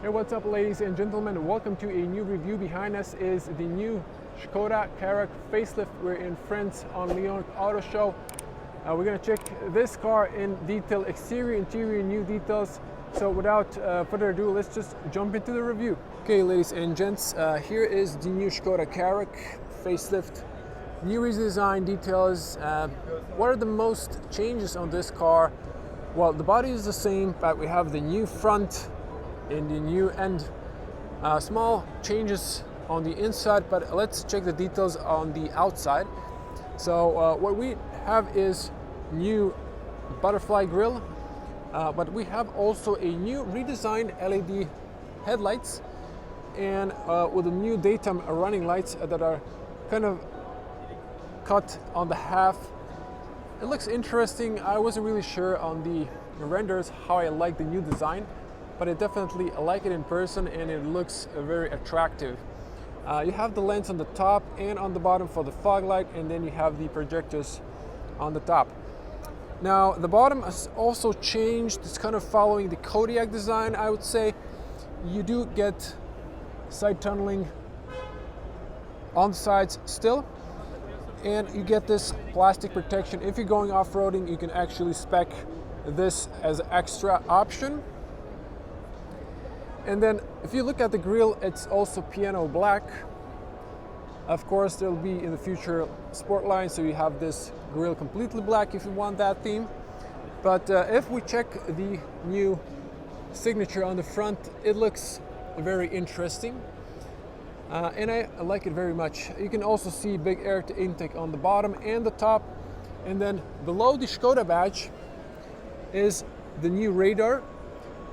Hey, what's up, ladies and gentlemen? Welcome to a new review. Behind us is the new Škoda Karoq facelift. We're in France on Lyon Auto Show. We're going to check this car in detail, exterior, interior, new details. So without further ado, let's just jump into the review. Okay, ladies and gents, here is the new Škoda Karoq facelift. New redesign details. What are the most changes on this car? Well, the body is the same, but we have the new front in the new end. Small changes on the inside, but let's check the details on the outside. So what we have is new butterfly grille, but we have also a new redesigned LED headlights and with the new daytime running lights that are kind of cut on the half. It looks interesting. I wasn't really sure on the renders how I like the new design, but I definitely like it in person and it looks very attractive. You have the lens on the top and on the bottom for the fog light, and then you have the projectors on the top. Now the bottom has also changed. It's kind of following the Kodiaq design, I would say. You do get side tunneling on the sides still, and you get this plastic protection. If you're going off-roading, you can actually spec this as an extra option. And then if you look at the grille, it's also piano black. Of course, there'll be in the future sport line, so you have this grille completely black if you want that theme. But if we check the new signature on the front, it looks very interesting. And I like it very much. You can also see big air intake on the bottom and the top. And then below the Škoda badge is the new radar.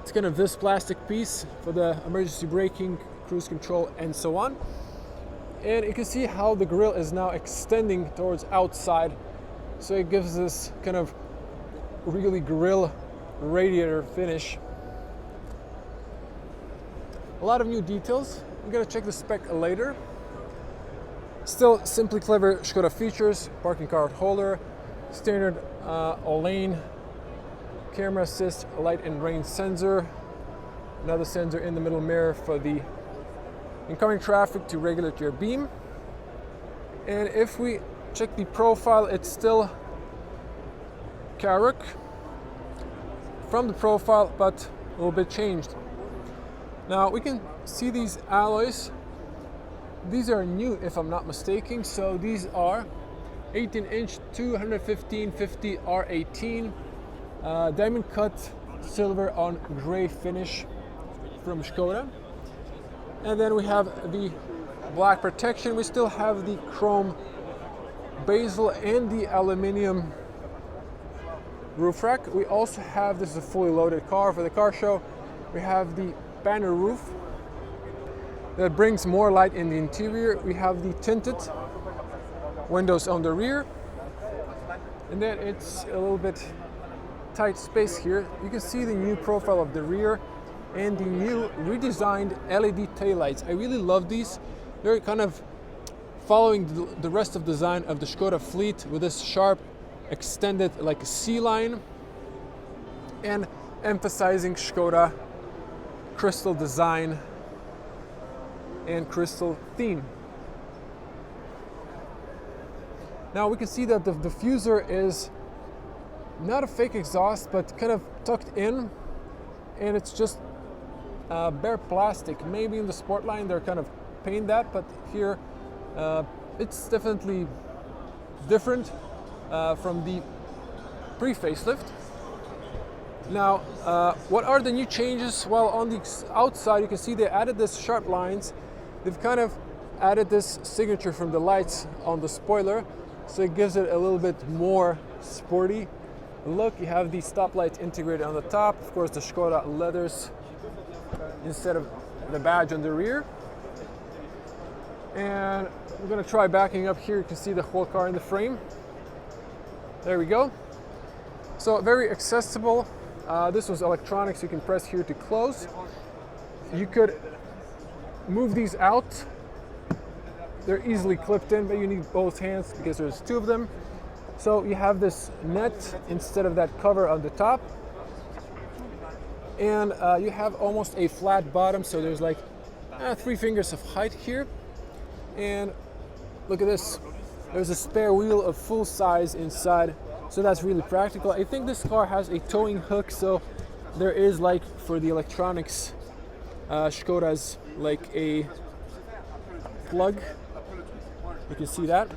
It's kind of this plastic piece for the emergency braking, cruise control, and so on. And you can see how the grille is now extending towards outside. So it gives this kind of really grille radiator finish. A lot of new details. I'm gonna check the spec later. Still simply clever Škoda features: parking card holder, standard all-lane, camera assist, light and rain sensor, another sensor in the middle mirror for the incoming traffic to regulate your beam. And if we check the profile, it's still Karoq from the profile, but a little bit changed. Now we can see these alloys. These are new, if I'm not mistaken. So these are 18-inch 215/50 R18 diamond cut silver on gray finish from Škoda. And then we have the black protection. We still have the chrome bezel and the aluminum roof rack. We also have, this is a fully loaded car for the car show, we have the banner roof that brings more light in the interior. We have the tinted windows on the rear, and then it's a little bit tight space here. You can see the new profile of the rear and the new redesigned LED taillights. I really love these. They're kind of following the rest of the design of the Škoda fleet with this sharp extended like a C line and emphasizing Škoda crystal design and crystal theme. Now we can see that the diffuser is not a fake exhaust, but kind of tucked in, and it's just bare plastic. Maybe in the sport line they're kind of paint that, but here it's definitely different from the pre-facelift. Now, what are the new changes? Well, on the outside, you can see they added this sharp lines. They've kind of added this signature from the lights on the spoiler, so it gives it a little bit more sporty look. You have the stoplights integrated on the top. Of course, the Škoda leathers instead of the badge on the rear. And we're gonna try backing up here. You can see the whole car in the frame. There we go. So very accessible. This was electronics. You can press here to close. You could move these out. They're easily clipped in, but you need both hands because there's two of them. So you have this net instead of that cover on the top. And you have almost a flat bottom, so there's like 3 fingers of height here. And look at this, there's a spare wheel of full size inside, so that's really practical. I think this car has a towing hook, so there is, like for the electronics, Škoda's like a plug. You can see that.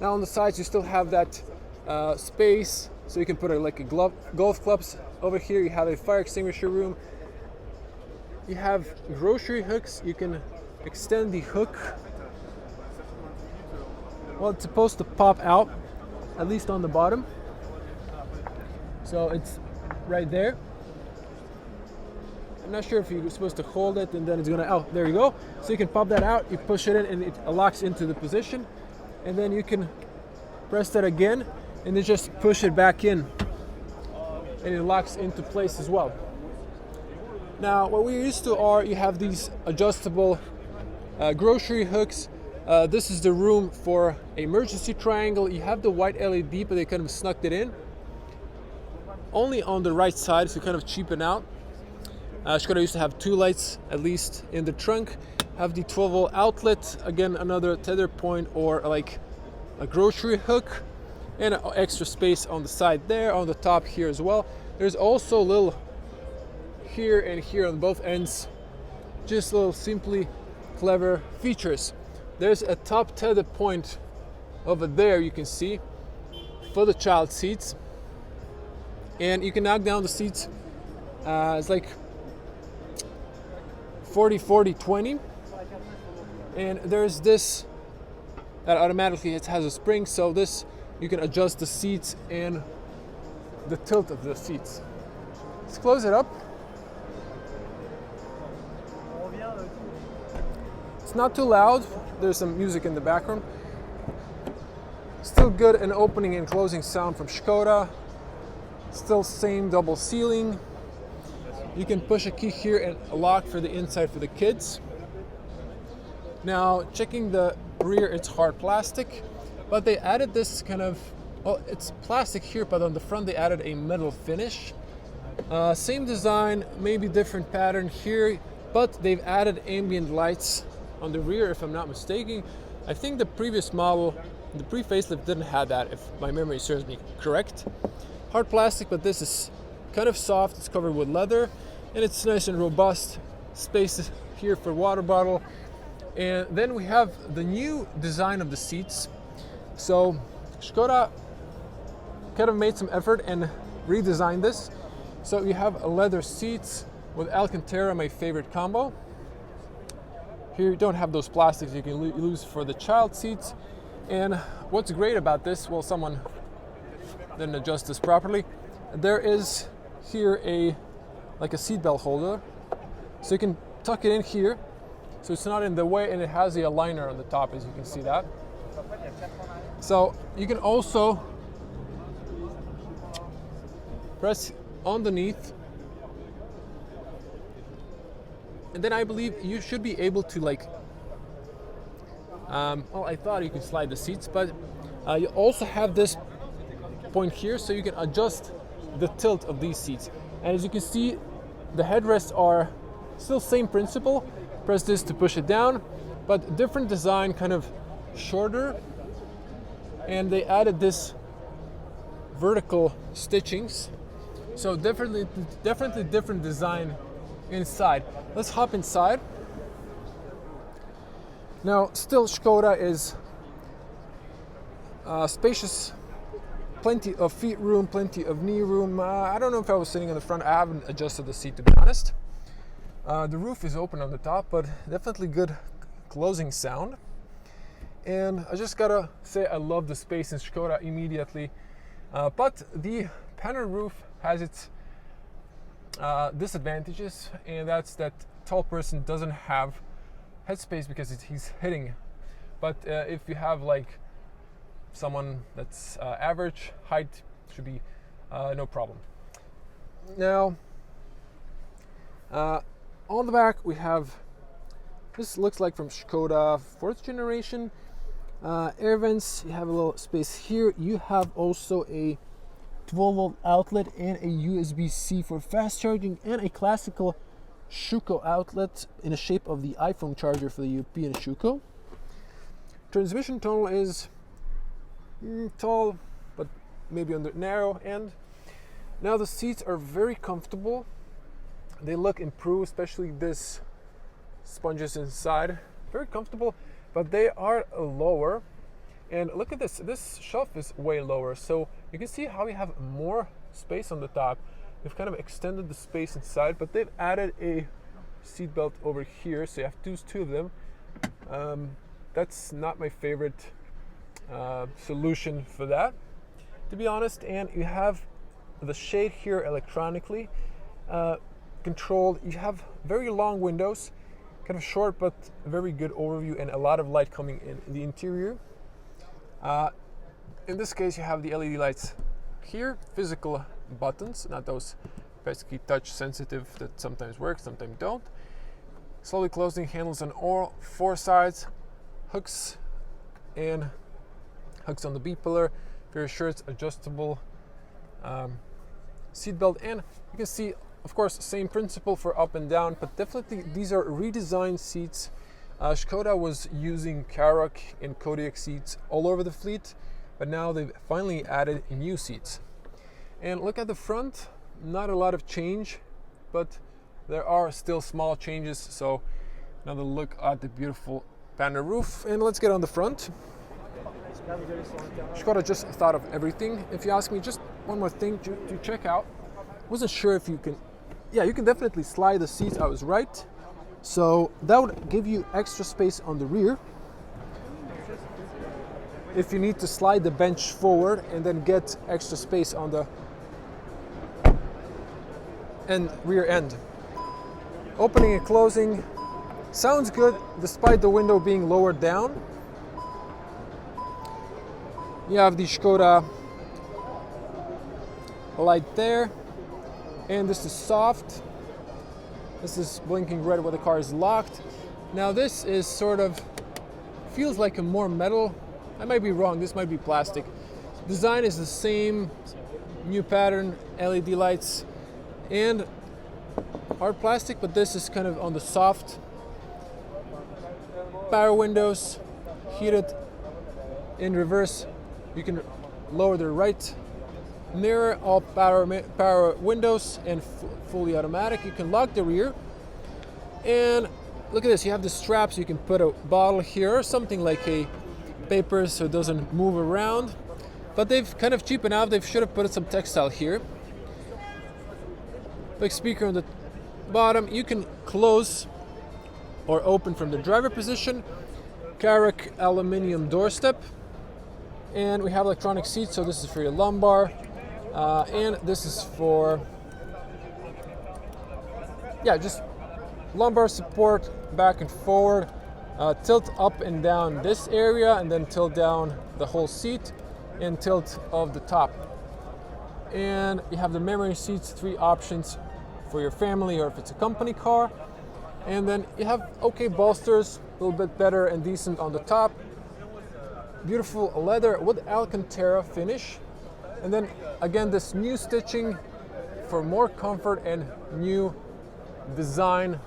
Now on the sides you still have that space, so you can put like a golf clubs over here. You have a fire extinguisher room. You have grocery hooks. You can extend the hook. Well, it's supposed to pop out, at least on the bottom. So it's right there. I'm not sure if you're supposed to hold it and then it's gonna, oh, there you go. So you can pop that out, you push it in and it locks into the position. And then you can press that again and then just push it back in. And it locks into place as well. Now, what we're used to are, you have these adjustable grocery hooks. This is the room for emergency triangle. You have the white LED, but they kind of snuck it in. Only on the right side, so kind of cheapen out. Škoda used to have 2 lights at least in the trunk. Have the 12-volt outlet, again another tether point or like a grocery hook, and extra space on the side there, on the top here as well. There's also a little here and here on both ends, just little simply clever features. There's a top tether point over there, you can see, for the child seats, and you can knock down the seats. It's like 40-40-20, and there's this that automatically has a spring, so this you can adjust the seats and the tilt of the seats. Let's close it up. It's not too loud. There's some music in the background. Still good an opening and closing sound from Škoda. Still same double ceiling. You can push a key here and a lock for the inside for the kids. Now, checking the rear, it's hard plastic, but they added this kind of, well, it's plastic here, but on the front they added a metal finish. Same design, maybe different pattern here, but they've added ambient lights on the rear, if I'm not mistaken. I think the previous model, the pre-facelift, didn't have that, if my memory serves me correct. Hard plastic, but this is kind of soft. It's covered with leather, and it's nice and robust. Space here for water bottle. And then we have the new design of the seats. So Škoda kind of made some effort and redesigned this. So you have leather seats with Alcantara, my favorite combo. Here you don't have those plastics you can use for the child seats. And what's great about this, well, someone didn't adjust this properly. There is here like a seatbelt holder, so you can tuck it in here, so it's not in the way, and it has the aligner on the top, as you can see that. So you can also press underneath, and then I believe you should be able to like, well, I thought you could slide the seats, but you also have this point here, so you can adjust the tilt of these seats. And as you can see, the headrests are still same principle. Press this to push it down, but different design, kind of shorter. And they added this vertical stitchings, so definitely different design inside. Let's hop inside. Now, still Škoda is spacious. Plenty of feet room, plenty of knee room. I don't know if I was sitting in the front. I haven't adjusted the seat, to be honest. The roof is open on the top, but definitely good closing sound. And I just gotta say I love the space in Škoda immediately. But the panel roof has its disadvantages, and that's that tall person doesn't have headspace because he's hitting. But if you have like someone that's average height, should be no problem. Now, on the back we have, this looks like from Škoda 4th generation. Air vents, you have a little space here. You have also a 12-volt outlet and a USB-C for fast charging, and a classical Schuko outlet in the shape of the iPhone charger for the European Schuko. Transmission tunnel is tall, but maybe on the narrow end. Now the seats are very comfortable. They look improved, especially this sponges inside. Very comfortable, but they are lower. And look at this, this shelf is way lower. So you can see how we have more space on the top. They've kind of extended the space inside, but they've added a seat belt over here. So you have two of them. That's not my favorite solution for that, to be honest. And you have the shade here electronically controlled. You have very long windows, kind of short but very good overview, and a lot of light coming in the interior. In this case, you have the LED lights here, physical buttons, not those basically touch sensitive that sometimes work, sometimes don't. Slowly closing handles on all four sides, hooks and hooks on the B pillar. Very sure it's adjustable seat belt, and you can see, of course, same principle for up and down, but definitely these are redesigned seats. Škoda was using Karoq and Kodiaq seats all over the fleet, but now they've finally added new seats. And look at the front, not a lot of change, but there are still small changes. So another look at the beautiful panoramic roof, and let's get on the front. Škoda just thought of everything. If you ask me, just one more thing to check out. Wasn't sure if you can, yeah, you can definitely slide the seats. I was right. So that would give you extra space on the rear if you need to slide the bench forward and then get extra space on the rear end. Opening and closing sounds good despite the window being lowered down. You have the Škoda light there, and this is soft. This is blinking red where the car is locked. Now this is sort of, feels like a more metal. I might be wrong, this might be plastic. Design is the same, new pattern, LED lights, and hard plastic, but this is kind of on the soft. Power windows, heated in reverse. You can lower the right mirror, all power windows, and fully automatic. You can lock the rear, and look at this, you have the straps. You can put a bottle here or something like a paper so it doesn't move around, but they've kind of cheapened out. They should have put some textile here. Big speaker on the bottom. You can close or open from the driver position. Karoq aluminium doorstep, and we have electronic seats, so this is for your lumbar. And this is for, yeah, just lumbar support back and forward. Tilt up and down this area, and then tilt down the whole seat, and tilt of the top. And you have the memory seats, 3 options for your family or if it's a company car. And then you have okay bolsters, a little bit better and decent on the top. Beautiful leather with Alcantara finish. And then again, this new stitching for more comfort and new design.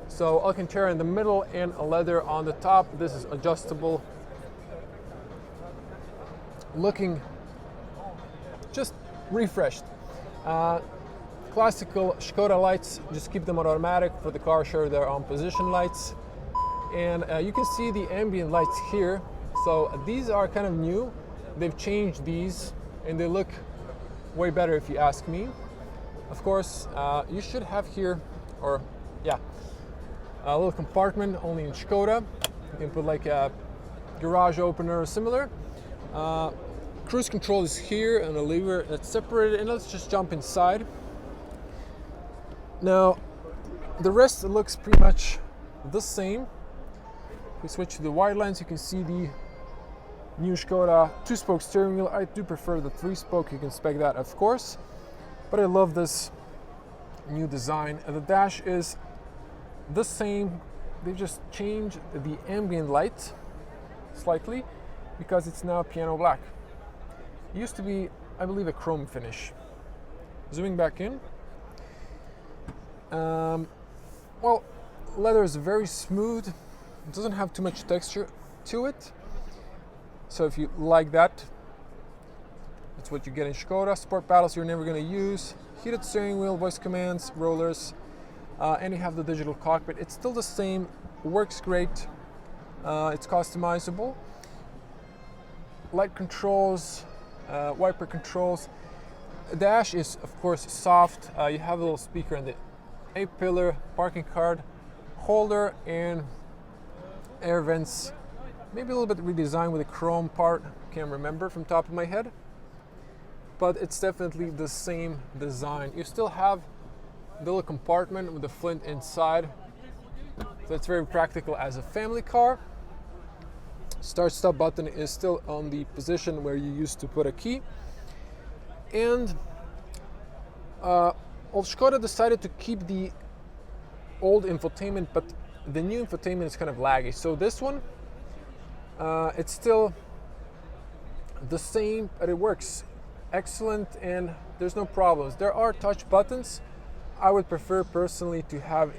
So Alcantara in the middle and a leather on the top. This is adjustable. Looking just refreshed. Classical Škoda lights, just keep them on automatic. For the car, sure, they're on position lights. And you can see the ambient lights here. So these are kind of new. They've changed these, and they look way better if you ask me. Of course, you should have here, or yeah, a little compartment only in Škoda. You can put like a garage opener or similar. Cruise control is here, and a lever that's separated, and let's just jump inside. Now, the rest looks pretty much the same. If we switch to the wide lines, you can see the new Škoda 2-spoke steering wheel. I do prefer the 3-spoke, you can spec that of course, but I love this new design. And the dash is the same. They just changed the ambient light slightly because it's now piano black. It used to be I believe, a chrome finish. Zooming back in. Well, leather is very smooth. It doesn't have too much texture to it. So if you like that, that's what you get in Škoda. Sport paddles you're never going to use. Heated steering wheel, voice commands, rollers, and you have the digital cockpit. It's still the same, works great. It's customizable. Light controls, wiper controls. The dash is, of course, soft. You have a little speaker in the A-pillar, parking card holder, and air vents. Maybe a little bit redesigned with a chrome part. Can't remember from top of my head. But it's definitely the same design. You still have the little compartment with the flint inside. So it's very practical as a family car. Start-stop button is still on the position where you used to put a key. And Škoda decided to keep the old infotainment, but the new infotainment is kind of laggy. So this one, it's still the same, but it works excellent and there's no problems. There are touch buttons. I would prefer personally to have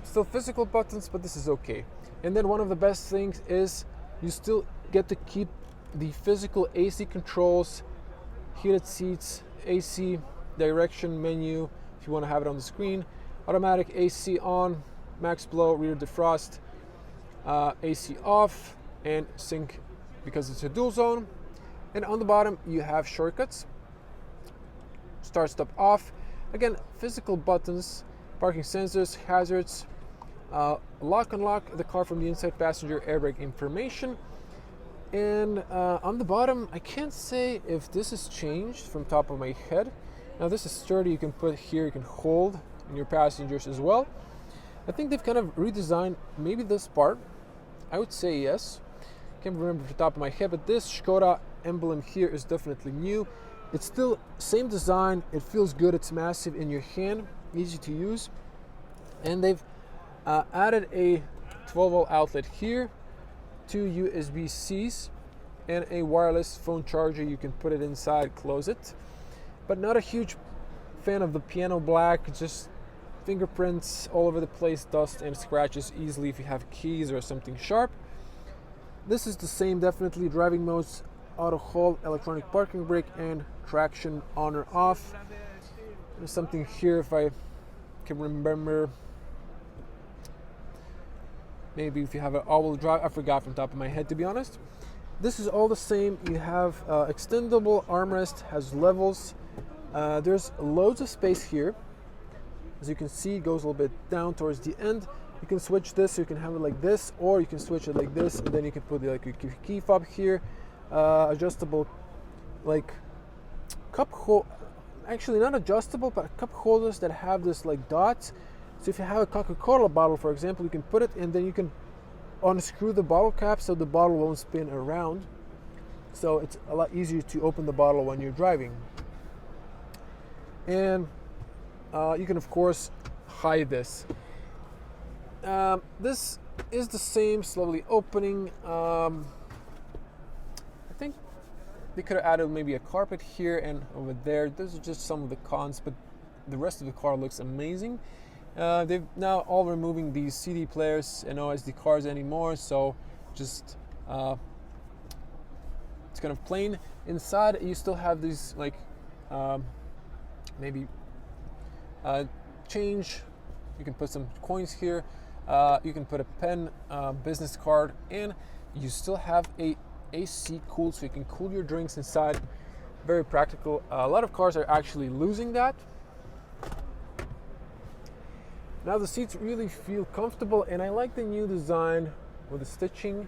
still physical buttons, but this is okay. And then one of the best things is you still get to keep the physical AC controls, heated seats, AC direction menu if you want to have it on the screen, automatic AC on, max blow, rear defrost, AC off, and sync because it's a dual zone. And on the bottom you have shortcuts, start, stop, off. Again, physical buttons, parking sensors, hazards, lock, unlock the car from the inside, passenger airbag information. And on the bottom, I can't say if this has changed from top of my head. Now this is sturdy, you can put here, you can hold in your passengers as well. I think they've kind of redesigned maybe this part. I would say yes. Can't remember from the top of my head, but this Škoda emblem here is definitely new. It's still same design, it feels good, it's massive in your hand, easy to use. And they've added a 12-volt outlet here, 2 USB-Cs, and a wireless phone charger. You can put it inside, close it. But not a huge fan of the piano black, just fingerprints all over the place, dust and scratches easily if you have keys or something sharp. This is the same, definitely driving modes, auto hold, electronic parking brake, and traction on or off. There's something here if I can remember. Maybe if you have an all-wheel drive, I forgot from the top of my head to be honest. This is all the same. You have extendable armrest, has levels. There's loads of space here. As you can see, it goes a little bit down towards the end. You can switch this, so you can have it like this, or you can switch it like this, and then you can put like your key fob here. Adjustable, like cup hold. Actually, not adjustable, but cup holders that have this like dots. So if you have a Coca-Cola bottle, for example, you can put it, and then you can unscrew the bottle cap so the bottle won't spin around. So it's a lot easier to open the bottle when you're driving. And you can, of course, hide this. This is the same, slowly opening. I think they could have added maybe a carpet here and over there. Those are just some of the cons, but the rest of the car looks amazing. They've now all removing these CD players and OSD cards anymore, so just it's kind of plain. Inside you still have these like maybe change. You can put some coins here. You can put a pen, business card, and you still have a AC cool, so you can cool your drinks inside. Very practical. A lot of cars are actually losing that. Now the seats really feel comfortable, and I like the new design with the stitching.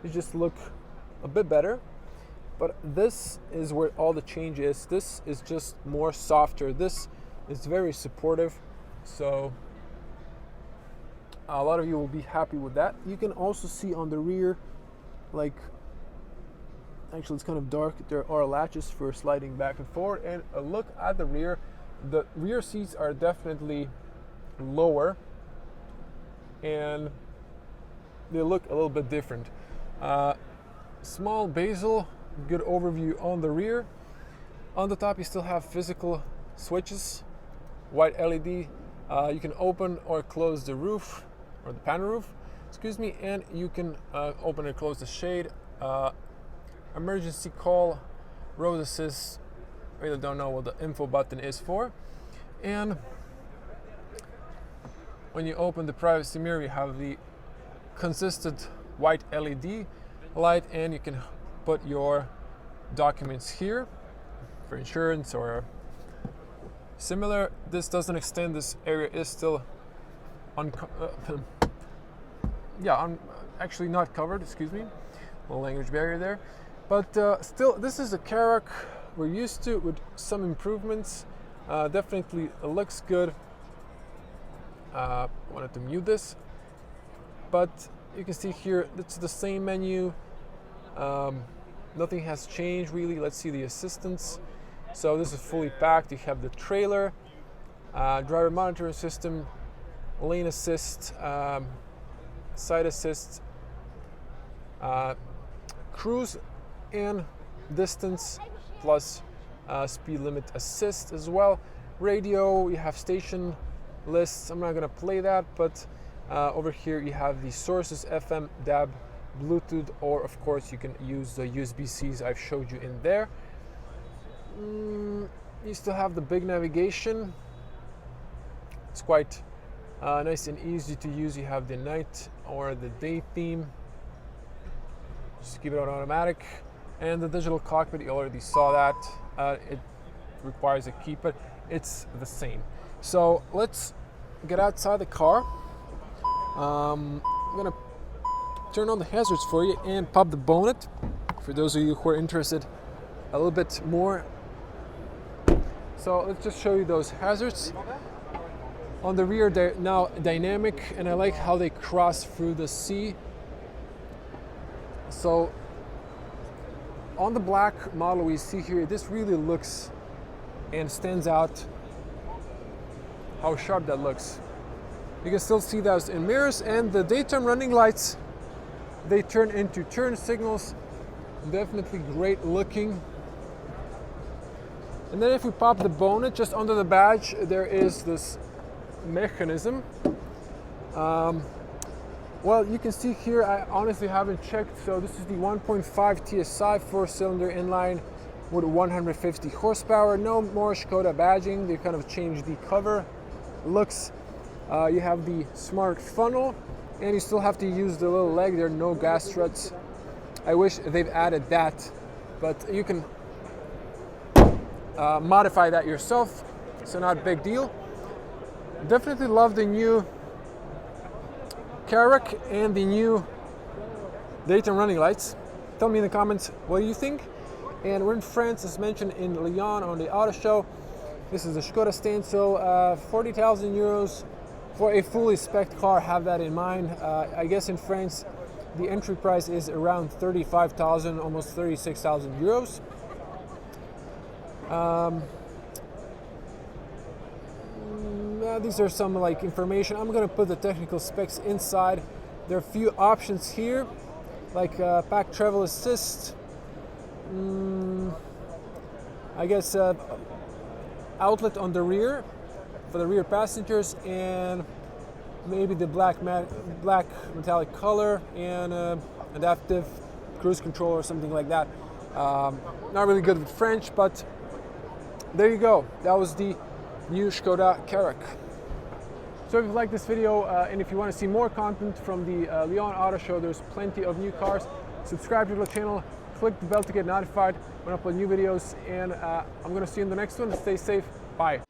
They just look a bit better. But this is where all the change is. This is just more softer. This is very supportive. So a lot of you will be happy with that. You can also see on the rear, like, actually it's kind of dark, there are latches for sliding back and forward. And a look at the rear. The rear seats are definitely lower and they look a little bit different. Small bezel good overview on the rear. On the top, you still have physical switches, white LED. You can open or close the roof, or the panel roof, excuse me, and you can open and close the shade. Emergency call, road assist. I really don't know what the info button is for. And when you open the privacy mirror, you have the consistent white LED light, and you can put your documents here for insurance or similar. This doesn't extend. This area is still actually not covered. Excuse me, a language barrier there. But still, this is a Karoq we're used to, with some improvements. Definitely looks good. Wanted to mute this, but you can see here it's the same menu. Nothing has changed really. Let's see the assistance. So this is fully packed. You have the trailer, driver monitoring system, lane assist, side assist, cruise and distance, plus speed limit assist as well. Radio, you have station lists. I'm not going to play that, but over here you have the sources: FM, DAB, Bluetooth, or of course you can use the USB-Cs I've showed you in there. You still have the big navigation. It's quite nice and easy to use. You have the night or the day theme. Just keep it on automatic. And the digital cockpit, you already saw that. It requires a key, but it's the same. So let's get outside the car. I'm gonna turn on the hazards for you and pop the bonnet for those of you who are interested a little bit more. So let's just show you those hazards. On the rear, they're now dynamic, and I like how they cross through the sea. So on the black model we see here, this really looks and stands out how sharp that looks. You can still see those in mirrors, and the daytime running lights, they turn into turn signals. Definitely great looking. And then if we pop the bonnet, just under the badge, there is this mechanism. Well, you can see here, I honestly haven't checked. So this is the 1.5 TSI 4-cylinder inline with 150 horsepower. No more Škoda badging. They kind of changed the cover looks. You have the smart funnel, and you still have to use the little leg. There are no gas struts. I wish they've added that, but you can modify that yourself, so not a big deal. Definitely love the new Karoq and the new daytime running lights. Tell me in the comments, what do you think? And we're in France, as mentioned, in Lyon on the auto show. This is the Škoda stand, so 40,000 euros for a fully spec'd car. Have that in mind. I guess in France the entry price is around 35,000, almost 36,000 euros. These are some information. I'm gonna put the technical specs inside. There are a few options here, like pack travel assist. I guess outlet on the rear for the rear passengers, and maybe the black metallic color, and adaptive cruise control or something like that. Not really good with French, but there you go. That was the new Škoda Karoq. So if you like this video and if you want to see more content from the Lyon Auto Show, there's plenty of new cars. Subscribe to the channel, click the bell to get notified when I upload new videos, and I'm going to see you in the next one. Stay safe. Bye.